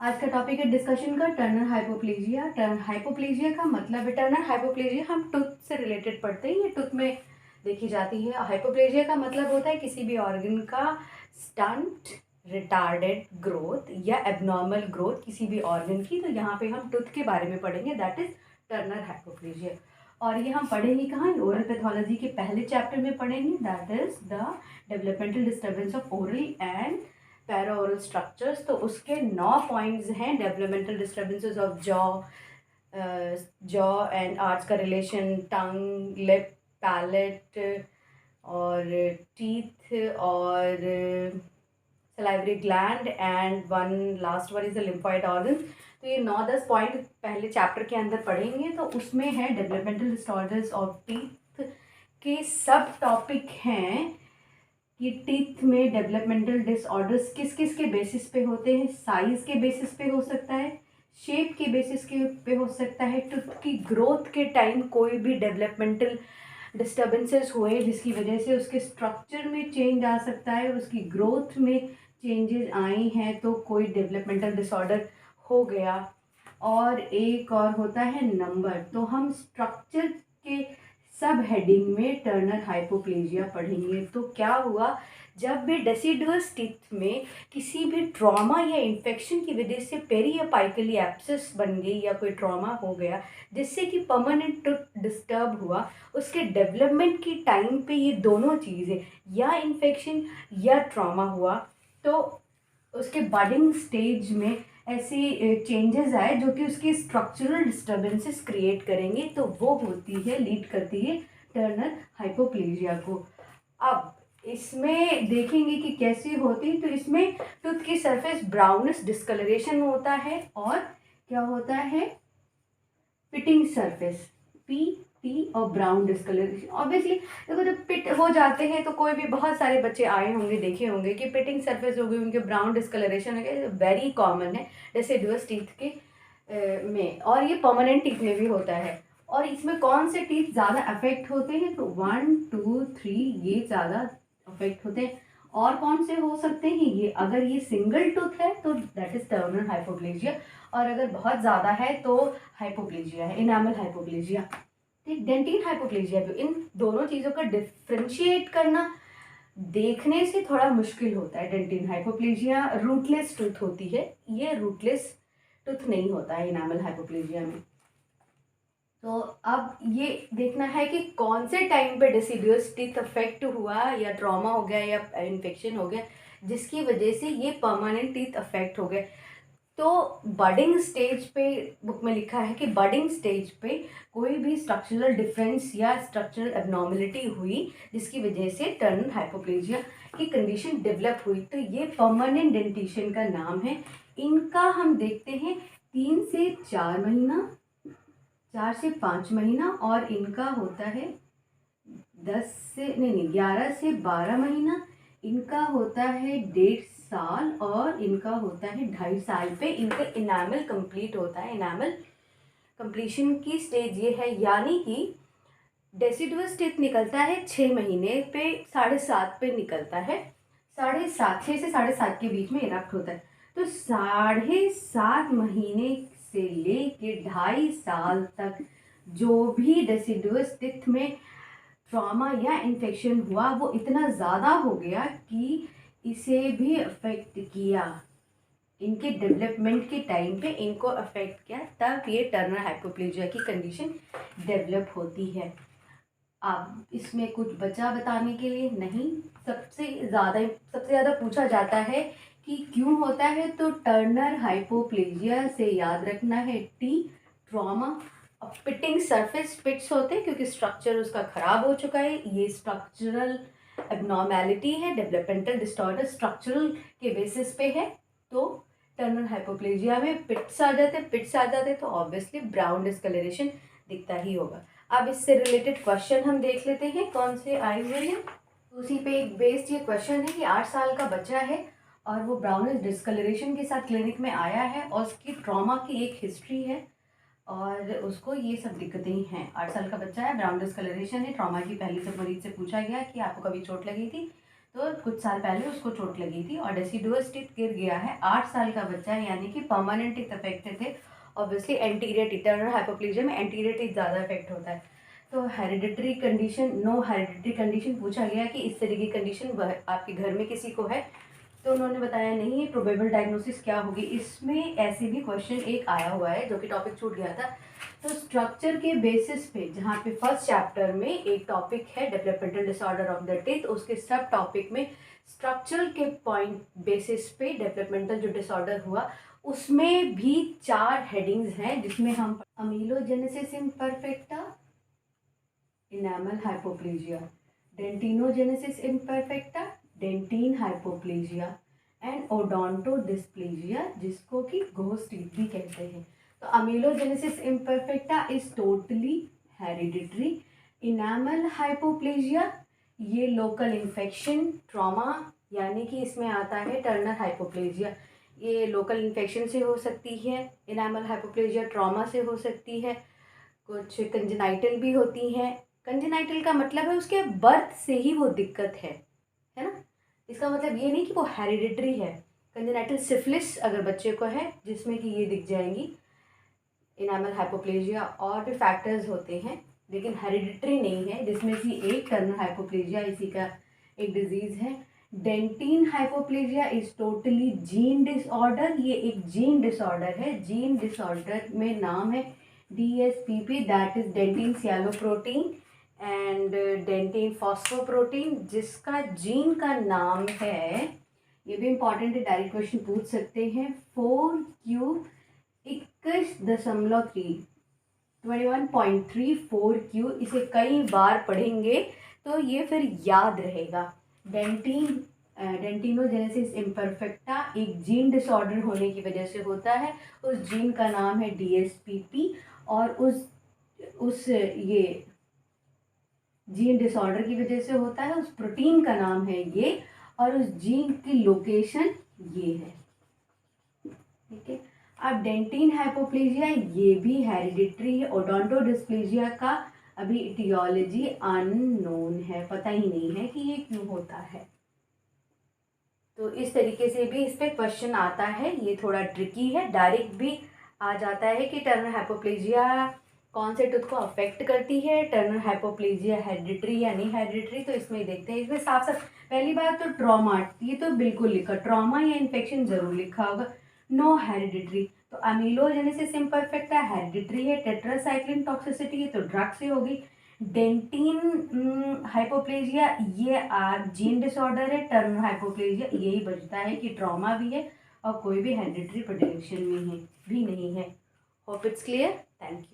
आज का टॉपिक है डिस्कशन का टर्नर हाइपोप्लेजिया। टर्नर हाइपोप्लेजिया का मतलब है, टर्नर हाइपोप्लेजिया हम टूथ से रिलेटेड पढ़ते हैं, ये टूथ में देखी जाती है। हाइपोप्लेजिया का मतलब होता है किसी भी ऑर्गन का स्टंट, रिटार्डेड ग्रोथ या एबनॉर्मल ग्रोथ किसी भी ऑर्गन की। तो यहाँ पे हम टूथ के बारे में पढ़ेंगे, दैट इज टर्नर हाइपोप्लेजिया। और ये हम पढ़ेंगे कहाँ? ओरल पैथोलॉजी के पहले चैप्टर में पढ़ेंगे, that is the developmental disturbance of oral and paraoral structures. तो उसके 9 पॉइंट्स हैं। Developmental disturbances of jaw and arts का रिलेशन, टंग, लिप, पैलेट और टीथ और salivary gland and one last one is the lymphoid organ. तो ये 9-10 point पहले chapter के अंदर पढ़ेंगे। तो उसमें है डेवलपमेंटल डिसऑर्डर्स ऑफ टीथ के सब टॉपिक हैं कि टीथ में डेवलपमेंटल डिसऑर्डर्स किस किस के बेसिस पे होते हैं। साइज के बेसिस पे हो सकता है, शेप के बेसिस के पे हो सकता है, टूथ की ग्रोथ के टाइम कोई भी डेवलपमेंटल डिस्टर्बेंसेस हुए जिसकी वजह से उसके स्ट्रक्चर में चेंज आ सकता है, उसकी ग्रोथ में चेंजेस आई हैं तो कोई डेवलपमेंटल डिसऑर्डर हो गया। और एक और होता है नंबर। तो हम स्ट्रक्चर के सब हेडिंग में टर्नर हाइपोप्लेजिया पढ़ेंगे। तो क्या हुआ, जब भी डेसिडुअस टीथ में किसी भी ट्रॉमा या इन्फेक्शन की वजह से पेरियापाइकली एब्सेस बन गई या कोई ट्रॉमा हो गया जिससे कि परमानेंट टूथ डिस्टर्ब हुआ, उसके डेवलपमेंट की टाइम पे ये दोनों चीज़ें, या इन्फेक्शन या ट्रॉमा हुआ, तो उसके बडिंग स्टेज में ऐसी चेंजेस आए जो कि उसकी स्ट्रक्चरल डिस्टर्बेंसेस क्रिएट करेंगे। तो वो होती है, लीड करती है टर्नर हाइपोप्लेजिया को। अब इसमें देखेंगे कि कैसी होती। तो इसमें टूथ की सरफेस ब्राउनिश डिस्कलरेशन होता है और क्या होता है, पिटिंग सरफेस, पी टी और ब्राउन डिस्कलरेशन। ऑब्वियसली देखो, जब पिट हो जाते हैं तो कोई भी, बहुत सारे बच्चे आए होंगे, देखे होंगे कि पिटिंग सरफेस हो गई, उनके ब्राउन डिस्कलरेशन हो गए, वेरी कॉमन है डेसिडुअस टीथ के में, और ये परमानेंट टीथ में भी होता है। और इसमें कौन से टीथ ज़्यादा अफेक्ट होते हैं? तो 1, 2, 3 ये ज़्यादा अफेक्ट होते हैं। और कौन से हो सकते हैं ये? अगर ये सिंगल टूथ है तो दैट इज टर्नर हाइपोप्लेजिया, और अगर बहुत ज़्यादा है तो हाइपोप्लेजिया है, इनामल हाइपोप्लेजिया। ठीक, डेंटिन हाइपोप्लेजिया भी। इन दोनों चीज़ों का डिफ्रेंशिएट करना देखने से थोड़ा मुश्किल होता है। डेंटिन हाइपोप्लेजिया रूटलेस टूथ होती है, ये रूटलेस टूथ नहीं होता है इनामल हाइपोप्लेजिया में। तो अब ये देखना है कि कौन से टाइम पे डेसिडुअस टीथ अफेक्ट हुआ या ट्रॉमा हो गया या इन्फेक्शन हो गया जिसकी वजह से ये परमानेंट टीथ अफेक्ट हो गए। तो बडिंग स्टेज पे बुक में लिखा है कि बडिंग स्टेज पे कोई भी स्ट्रक्चरल डिफरेंस या स्ट्रक्चरल एबनॉर्मलिटी हुई जिसकी वजह से टर्नर हाइपोप्लेजिया की कंडीशन डेवलप हुई, तो ये परमानेंट डेंटिशन का नाम है। इनका हम देखते हैं 3 से 4 महीना, 4 से 5 महीना, और इनका होता है 10 से नहीं 11 से 12 महीना, इनका होता है 1.5 साल, और इनका होता है 2.5 साल पे इनका इनामल कंप्लीट होता है। इनामल कंप्लीशन की स्टेज ये है, यानी कि डेसिडुअस टीथ निकलता है 6 महीने पे, 7.5 पे निकलता है, 7.5, 6 से 7.5 के बीच में इरप्ट होता है। तो 7.5 महीने से लेके 2.5 साल तक जो भी डेसिडुअस टीथ में ट्रॉमा या इन्फेक्शन हुआ वो इतना ज़्यादा हो गया कि इसे भी अफेक्ट किया, इनके डेवलपमेंट के टाइम पे इनको अफेक्ट किया, तब ये टर्नर हाइपोप्लेजिया की कंडीशन डेवलप होती है। अब इसमें कुछ बचा बताने के लिए नहीं। सबसे ज़्यादा पूछा जाता है कि क्यों होता है, तो टर्नर हाइपोप्लेजिया से याद रखना है टी, ट्रॉमा। अब पिटिंग सरफेस पिट्स होते हैं क्योंकि स्ट्रक्चर उसका ख़राब हो चुका है, ये स्ट्रक्चरल एबनॉर्मेलिटी है, डेवलपमेंटल डिसऑर्डर स्ट्रक्चरल के बेसिस पे है। तो टर्नर हाइपोप्लेजिया में पिट्स आ जाते तो ऑब्वियसली ब्राउन डिस्कलरेशन दिखता ही होगा। अब इससे रिलेटेड क्वेश्चन हम देख लेते हैं कौन से आए हुए हैं। उसी पे एक बेस्ड ये क्वेश्चन है कि 8 साल का बच्चा है और वो ब्राउनिश डिस्कलरेशन के साथ क्लिनिक में आया है और उसकी ट्रॉमा की एक हिस्ट्री है और उसको ये सब दिक्कतें हैं। 8 साल का बच्चा है, ब्राउन डिस्कलरेशन है, ट्रॉमा की। पहले से मरीज से पूछा गया कि आपको कभी चोट लगी थी, तो कुछ साल पहले उसको चोट लगी थी और डेसिडुअस टीथ गिर गया है, 8 साल का बच्चा है, यानी कि परमानेंट टीथ अफेक्टेड थे। Obviously anterior teeth, Turner hypoplasia में एंटीरियर टीथ ज़्यादा इफेक्ट होता है। तो hereditary condition, no hereditary condition पूछा गया कि इस तरह की कंडीशन आपके घर में किसी को है, तो उन्होंने बताया नहीं। प्रोबेबल डायग्नोसिस क्या होगी, इसमें ऐसे भी क्वेश्चन एक आया हुआ है जो कि टॉपिक छूट गया था। तो स्ट्रक्चर के बेसिस पे, जहाँ पे फर्स्ट चैप्टर में एक टॉपिक है developmental disorder of the teeth, उसके सब टॉपिक में स्ट्रक्चरल के पॉइंट बेसिस पे डेवलपमेंटल जो डिसऑर्डर हुआ उसमें भी 4 हेडिंग्स हैं, जिसमें हम amelogenesis imperfecta, enamel hypoplasia, dentinogenesis imperfecta, dentin hypoplasia and odontodysplasia, जिसको कि घोस्ट टीथ भी कहते हैं। तो amelogenesis imperfecta is totally hereditary. Enamel hypoplasia ये लोकल इन्फेक्शन, ट्रॉमा, यानी कि इसमें आता है टर्नर हाइपोप्लेजिया, ये लोकल इन्फेक्शन से हो सकती है। इनेमल हाइपोप्लेजिया ट्रॉमा से हो सकती है, कुछ कंजेनाइटल भी होती हैं। कंजेनाइटल का मतलब है उसके बर्थ से ही वो दिक्कत है ना। इसका मतलब ये नहीं कि वो हेरिडिटरी है। कंजेनाइटल सिफिलिस अगर बच्चे को है, जिसमें कि ये दिख जाएंगी इनेमल हाइपोप्लेजिया, और भी फैक्टर्स होते हैं, लेकिन हेरिडिटरी नहीं है, जिसमें से एक टर्नर हाइपोप्लेजिया इसी का एक डिजीज़ है। Dentin hypoplasia is totally gene disorder, ये एक जीन डिसऑर्डर है। जीन डिसऑर्डर में नाम है DSPP, that is dentin sialoprotein and dentin phosphoprotein, जिसका जीन का नाम है, ये भी इंपॉर्टेंट है, डायरेक्ट क्वेश्चन पूछ सकते हैं, 4Q21.3, 21.34Q। इसे कई बार पढ़ेंगे तो ये फिर याद रहेगा। डेंटिनोजेनेसिस इम्परफेक्टा एक जीन डिसऑर्डर होने की वजह से होता है। उस जीन का नाम है DSPP, और उस ये जीन डिसऑर्डर की वजह से होता है, उस प्रोटीन का नाम है ये, और उस जीन की लोकेशन ये है। ठीक है। अब डेंटिन हाइपोप्लेजिया ये भी हेरिडिटरी है। ओडोंटोडिस्प्लेजिया का अभी इटियोलॉजी अननोन है, पता ही नहीं है कि ये क्यों होता है। तो इस तरीके से भी इस पर क्वेश्चन आता है, ये थोड़ा ट्रिकी है। डायरेक्ट भी आ जाता है कि टर्नर हाइपोप्लेजिया कौन से टूथ को अफेक्ट करती है, टर्नर हाइपोप्लेजिया हेरिडिटरी या नहीं हेरिडिटरी। तो इसमें देखते हैं, इसमें साफ साफ पहली बात तो ट्रॉमा, ये तो बिल्कुल लिखा, ट्रॉमा या इन्फेक्शन जरूर लिखा होगा। नो हेरिडिटरी, तो अमीलोजेनेसिस इम्परफेक्टा हेरिडिटरी है। टेट्रासाइक्लिन टॉक्सिसिटी है तो ड्रग से होगी। डेंटिन हाइपोप्लेजिया ये जीन डिसऑर्डर है। टर्नर हाइपोप्लेजिया यही बचता है कि ट्रॉमा भी है और कोई भी हेरिडिटरी प्रेडिलेक्शन में है भी नहीं है। Hope it's clear. Thank you.